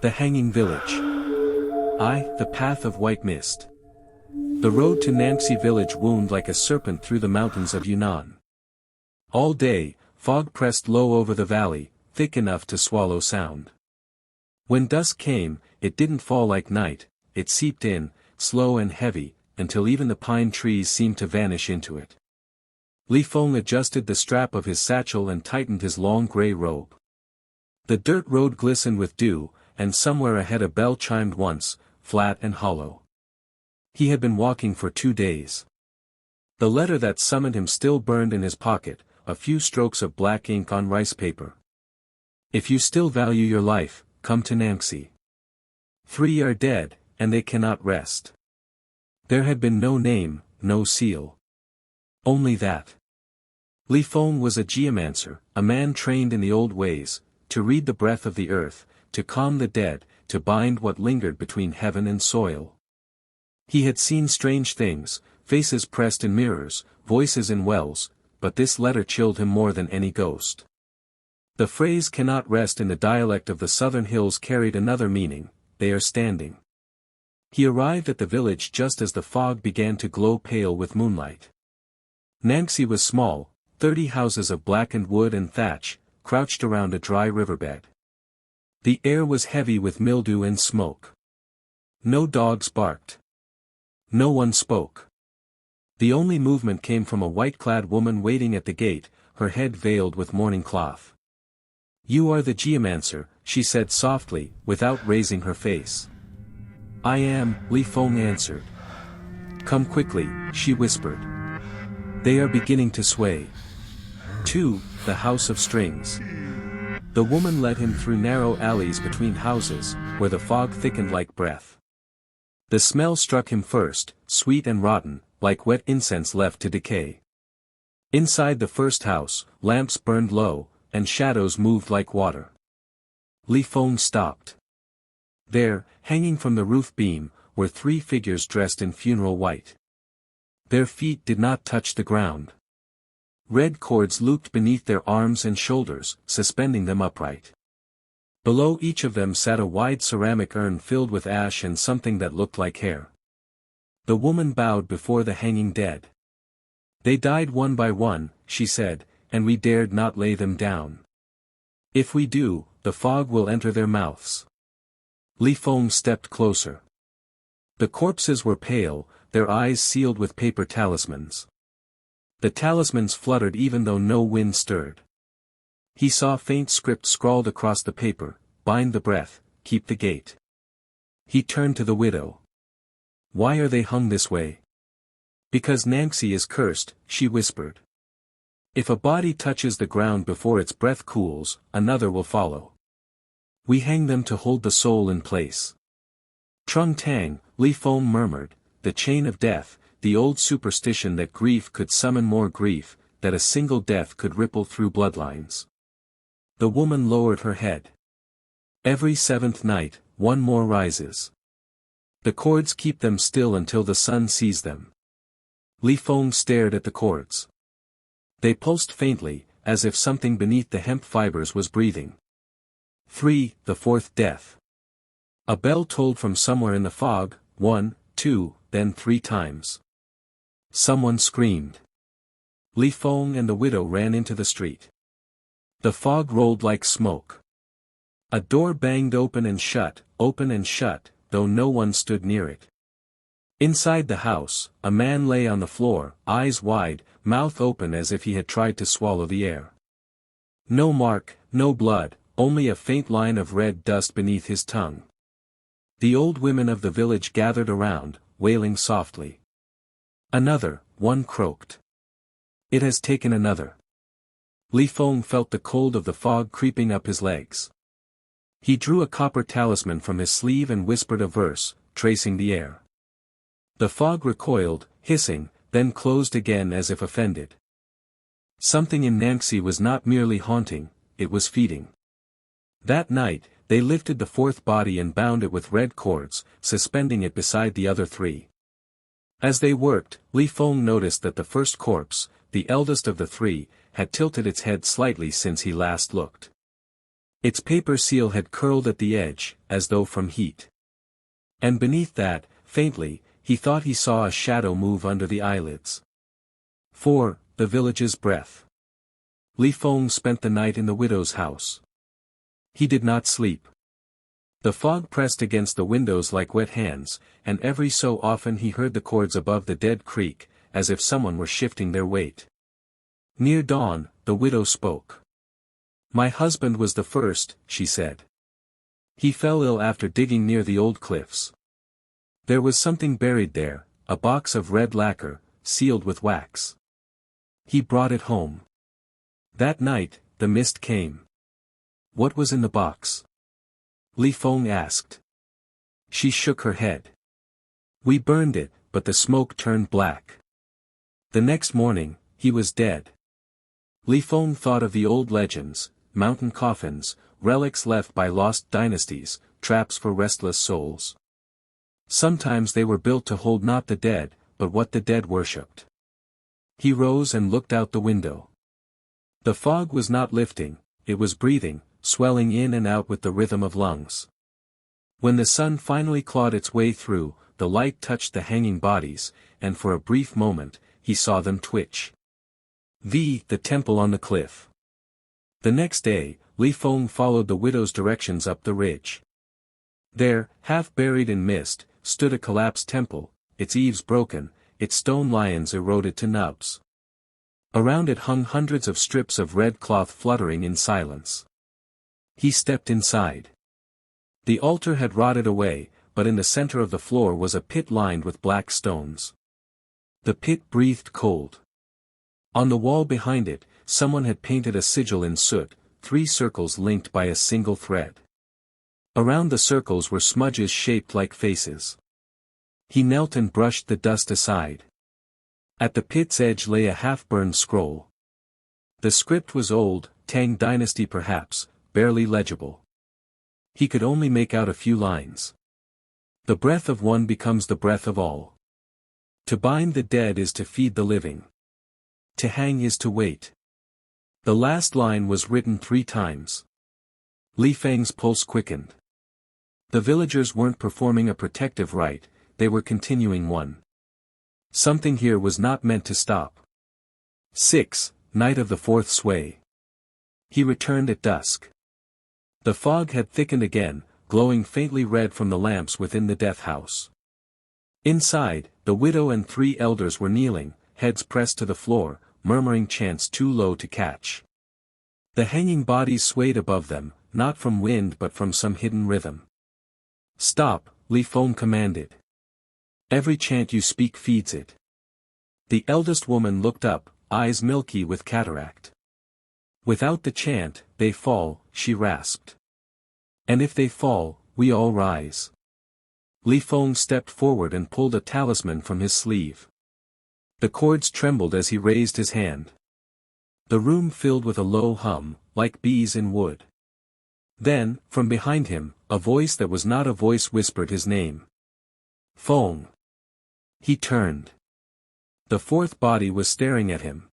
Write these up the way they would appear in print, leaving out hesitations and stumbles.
The Hanging Village. The path of white mist. The road to Nhamxi Village wound like a serpent through the mountains of Yunnan. All day, fog pressed low over the valley, thick enough to swallow sound. When dusk came, it didn't fall like night, it seeped in, slow and heavy, until even the pine trees seemed to vanish into it. Feng adjusted the strap of his satchel and tightened his long gray robe. The dirt road glistened with dew, and somewhere ahead a bell chimed once, flat and hollow. He had been walking for 2 days. The letter that summoned him still burned in his pocket, a few strokes of black ink on rice paper. If you still value your life, come to Nhamxi. 3 are dead, and they cannot rest. There had been no name, no seal. Only that. Feng was a geomancer, a man trained in the old ways, to read the breath of the earth, to calm the dead, to bind what lingered between heaven and soil. He had seen strange things, faces pressed in mirrors, voices in wells, but this letter chilled him more than any ghost. The phrase "cannot rest" in the dialect of the southern hills carried another meaning: they are standing. He arrived at the village just as the fog began to glow pale with moonlight. Nhamxi was small, 30 houses of blackened wood and thatch, crouched around a dry riverbed. The air was heavy with mildew and smoke. No dogs barked. No one spoke. The only movement came from a white-clad woman waiting at the gate, her head veiled with mourning cloth. "You are the geomancer," she said softly, without raising her face. "I am," Feng answered. "Come quickly," she whispered. "They are beginning to sway." 2. The House of Strings. The woman led him through narrow alleys between houses, where the fog thickened like breath. The smell struck him first, sweet and rotten, like wet incense left to decay. Inside the first house, lamps burned low, and shadows moved like water. Feng stopped. There, hanging from the roof beam, were 3 figures dressed in funeral white. Their feet did not touch the ground. Red cords looped beneath their arms and shoulders, suspending them upright. Below each of them sat a wide ceramic urn filled with ash and something that looked like hair. The woman bowed before the hanging dead. "They died one by one," she said, "and we dared not lay them down. If we do, the fog will enter their mouths." Feng stepped closer. The corpses were pale, their eyes sealed with paper talismans. The talismans fluttered even though no wind stirred. He saw faint script scrawled across the paper: "Bind the breath, keep the gate." He turned to the widow. "Why are they hung this way?" "Because Nhamxi is cursed," she whispered. "If a body touches the ground before its breath cools, another will follow. We hang them to hold the soul in place." "Trung tang," Feng murmured, "the chain of death, the old superstition that grief could summon more grief, that a single death could ripple through bloodlines." The woman lowered her head. "Every 7th night, one more rises. The cords keep them still until the sun sees them." Feng stared at the cords. They pulsed faintly, as if something beneath the hemp fibers was breathing. 3. The 4th death. A bell tolled from somewhere in the fog, 1, 2, then 3 times. Someone screamed. Feng and the widow ran into the street. The fog rolled like smoke. A door banged open and shut, though no one stood near it. Inside the house, a man lay on the floor, eyes wide, mouth open as if he had tried to swallow the air. No mark, no blood, only a faint line of red dust beneath his tongue. The old women of the village gathered around, wailing softly. "Another," one croaked. "It has taken another." Feng felt the cold of the fog creeping up his legs. He drew a copper talisman from his sleeve and whispered a verse, tracing the air. The fog recoiled, hissing, then closed again as if offended. Something in Nhamxi was not merely haunting, it was feeding. That night, they lifted the 4th body and bound it with red cords, suspending it beside the other 3. As they worked, Feng noticed that the first corpse, the eldest of the 3, had tilted its head slightly since he last looked. Its paper seal had curled at the edge, as though from heat. And beneath that, faintly, he thought he saw a shadow move under the eyelids. 4. The village's breath. Feng spent the night in the widow's house. He did not sleep. The fog pressed against the windows like wet hands, and every so often he heard the cords above the dead creak, as if someone were shifting their weight. Near dawn, the widow spoke. "My husband was the first," she said. "He fell ill after digging near the old cliffs. There was something buried there, a box of red lacquer, sealed with wax. He brought it home. That night, the mist came." "What was in the box?" Feng asked. She shook her head. "We burned it, but the smoke turned black. The next morning, he was dead." Feng thought of the old legends, mountain coffins, relics left by lost dynasties, traps for restless souls. Sometimes they were built to hold not the dead, but what the dead worshipped. He rose and looked out the window. The fog was not lifting, it was breathing, swelling in and out with the rhythm of lungs. When the sun finally clawed its way through, the light touched the hanging bodies, and for a brief moment, he saw them twitch. The temple on the cliff. The next day, Feng followed the widow's directions up the ridge. There, half buried in mist, stood a collapsed temple, its eaves broken, its stone lions eroded to nubs. Around it hung hundreds of strips of red cloth fluttering in silence. He stepped inside. The altar had rotted away, but in the center of the floor was a pit lined with black stones. The pit breathed cold. On the wall behind it, someone had painted a sigil in soot, 3 circles linked by a single thread. Around the circles were smudges shaped like faces. He knelt and brushed the dust aside. At the pit's edge lay a half-burned scroll. The script was old, Tang dynasty perhaps, barely legible. He could only make out a few lines. "The breath of one becomes the breath of all. To bind the dead is to feed the living. To hang is to wait." The last line was written 3 times. Feng's pulse quickened. The villagers weren't performing a protective rite, they were continuing one. Something here was not meant to stop. 6. Night of the 4th sway. He returned at dusk. The fog had thickened again, glowing faintly red from the lamps within the death house. Inside, the widow and 3 elders were kneeling, heads pressed to the floor, murmuring chants too low to catch. The hanging bodies swayed above them, not from wind but from some hidden rhythm. "Stop," Feng commanded. "Every chant you speak feeds it." The eldest woman looked up, eyes milky with cataract. "Without the chant, they fall," she rasped. "And if they fall, we all rise." Feng stepped forward and pulled a talisman from his sleeve. The cords trembled as he raised his hand. The room filled with a low hum, like bees in wood. Then, from behind him, a voice that was not a voice whispered his name. "Feng." He turned. The 4th body was staring at him.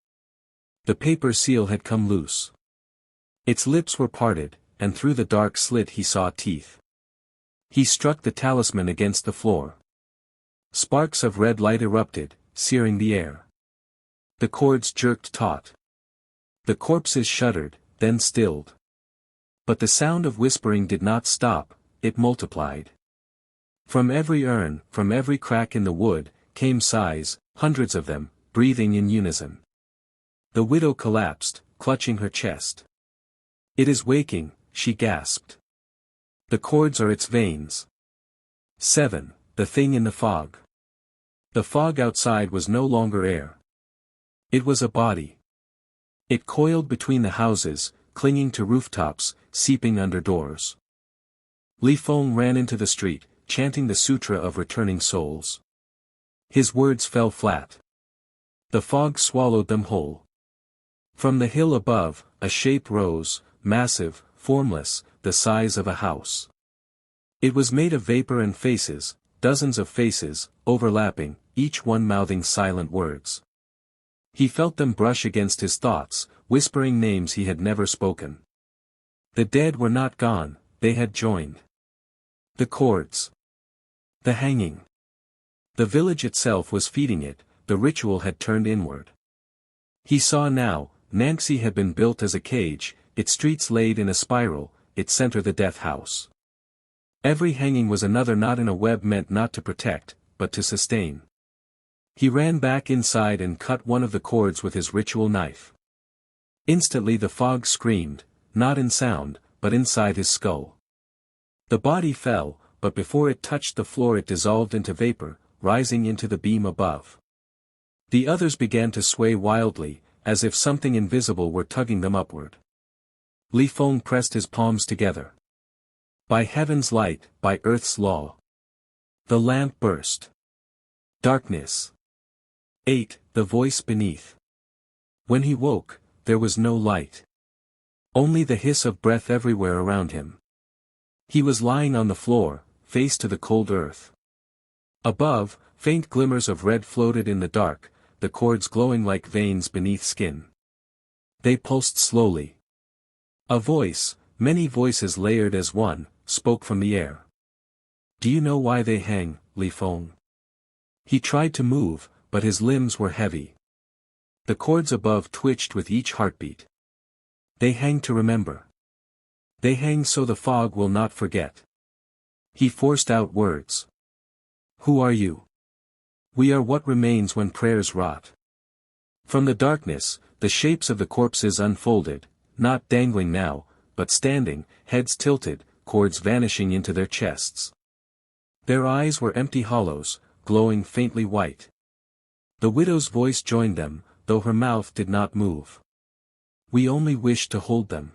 The paper seal had come loose. Its lips were parted, and through the dark slit he saw teeth. He struck the talisman against the floor. Sparks of red light erupted, searing the air. The cords jerked taut. The corpses shuddered, then stilled. But the sound of whispering did not stop, it multiplied. From every urn, from every crack in the wood, came sighs, hundreds of them, breathing in unison. The widow collapsed, clutching her chest. "It is waking," she gasped. "The cords are its veins." 7. The thing in the fog. The fog outside was no longer air. It was a body. It coiled between the houses, clinging to rooftops, seeping under doors. Feng ran into the street, chanting the sutra of returning souls. His words fell flat. The fog swallowed them whole. From the hill above, a shape rose, massive, formless, the size of a house. It was made of vapor and faces, dozens of faces, overlapping, each one mouthing silent words. He felt them brush against his thoughts, whispering names he had never spoken. The dead were not gone, they had joined. The cords. The hanging. The village itself was feeding it, the ritual had turned inward. He saw now, Nhamxi had been built as a cage, its streets laid in a spiral, its center the death house. Every hanging was another knot in a web meant not to protect, but to sustain. He ran back inside and cut one of the cords with his ritual knife. Instantly the fog screamed, not in sound, but inside his skull. The body fell, but before it touched the floor it dissolved into vapor, rising into the beam above. The others began to sway wildly, as if something invisible were tugging them upward. Feng pressed his palms together. By heaven's light, by earth's law. The lamp burst. Darkness. 8. The voice beneath. When he woke, there was no light. Only the hiss of breath everywhere around him. He was lying on the floor, face to the cold earth. Above, faint glimmers of red floated in the dark, the cords glowing like veins beneath skin. They pulsed slowly. A voice, many voices layered as one, spoke from the air. Do you know why they hang, Feng? He tried to move, but his limbs were heavy. The cords above twitched with each heartbeat. They hang to remember. They hang so the fog will not forget. He forced out words. Who are you? We are what remains when prayers rot. From the darkness, the shapes of the corpses unfolded, not dangling now, but standing, heads tilted, cords vanishing into their chests. Their eyes were empty hollows, glowing faintly white. The widow's voice joined them, though her mouth did not move. We only wish to hold them.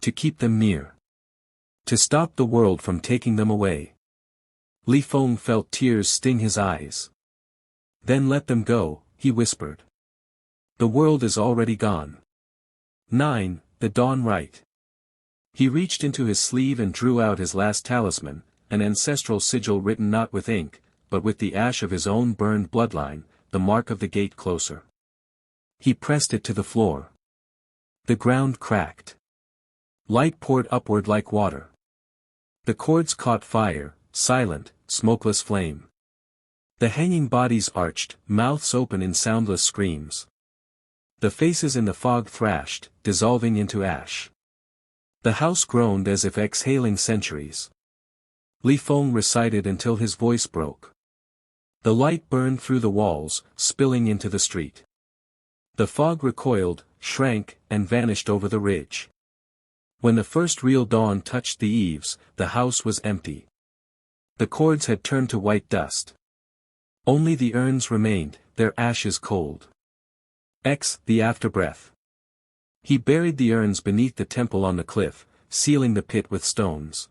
To keep them near. To stop the world from taking them away. Feng felt tears sting his eyes. Then let them go, he whispered. The world is already gone. 9. The dawn right. He reached into his sleeve and drew out his last talisman, an ancestral sigil written not with ink, but with the ash of his own burned bloodline, the mark of the gate closer. He pressed it to the floor. The ground cracked. Light poured upward like water. The cords caught fire, silent, smokeless flame. The hanging bodies arched, mouths open in soundless screams. The faces in the fog thrashed, dissolving into ash. The house groaned as if exhaling centuries. Feng recited until his voice broke. The light burned through the walls, spilling into the street. The fog recoiled, shrank, and vanished over the ridge. When the first real dawn touched the eaves, the house was empty. The cords had turned to white dust. Only the urns remained, their ashes cold. The afterbreath. He buried the urns beneath the temple on the cliff, sealing the pit with stones.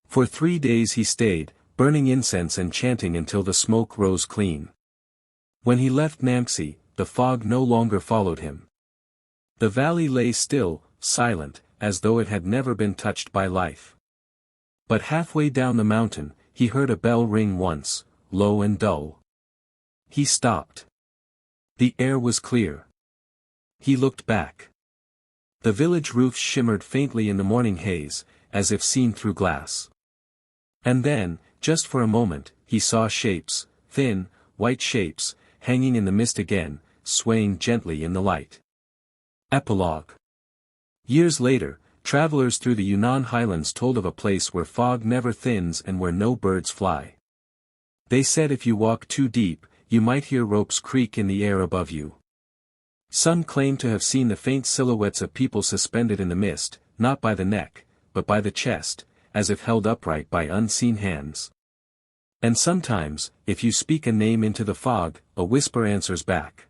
For 3 days he stayed, burning incense and chanting until the smoke rose clean. When he left Nhamxi, the fog no longer followed him. The valley lay still, silent, as though it had never been touched by life. But halfway down the mountain, he heard a bell ring once, low and dull. He stopped. The air was clear. He looked back. The village roofs shimmered faintly in the morning haze, as if seen through glass. And then, just for a moment, he saw shapes, thin, white shapes, hanging in the mist again, swaying gently in the light. Epilogue. Years later, travelers through the Yunnan highlands told of a place where fog never thins and where no birds fly. They said if you walk too deep, you might hear ropes creak in the air above you. Some claimed to have seen the faint silhouettes of people suspended in the mist, not by the neck, but by the chest, as if held upright by unseen hands. And sometimes, if you speak a name into the fog, a whisper answers back.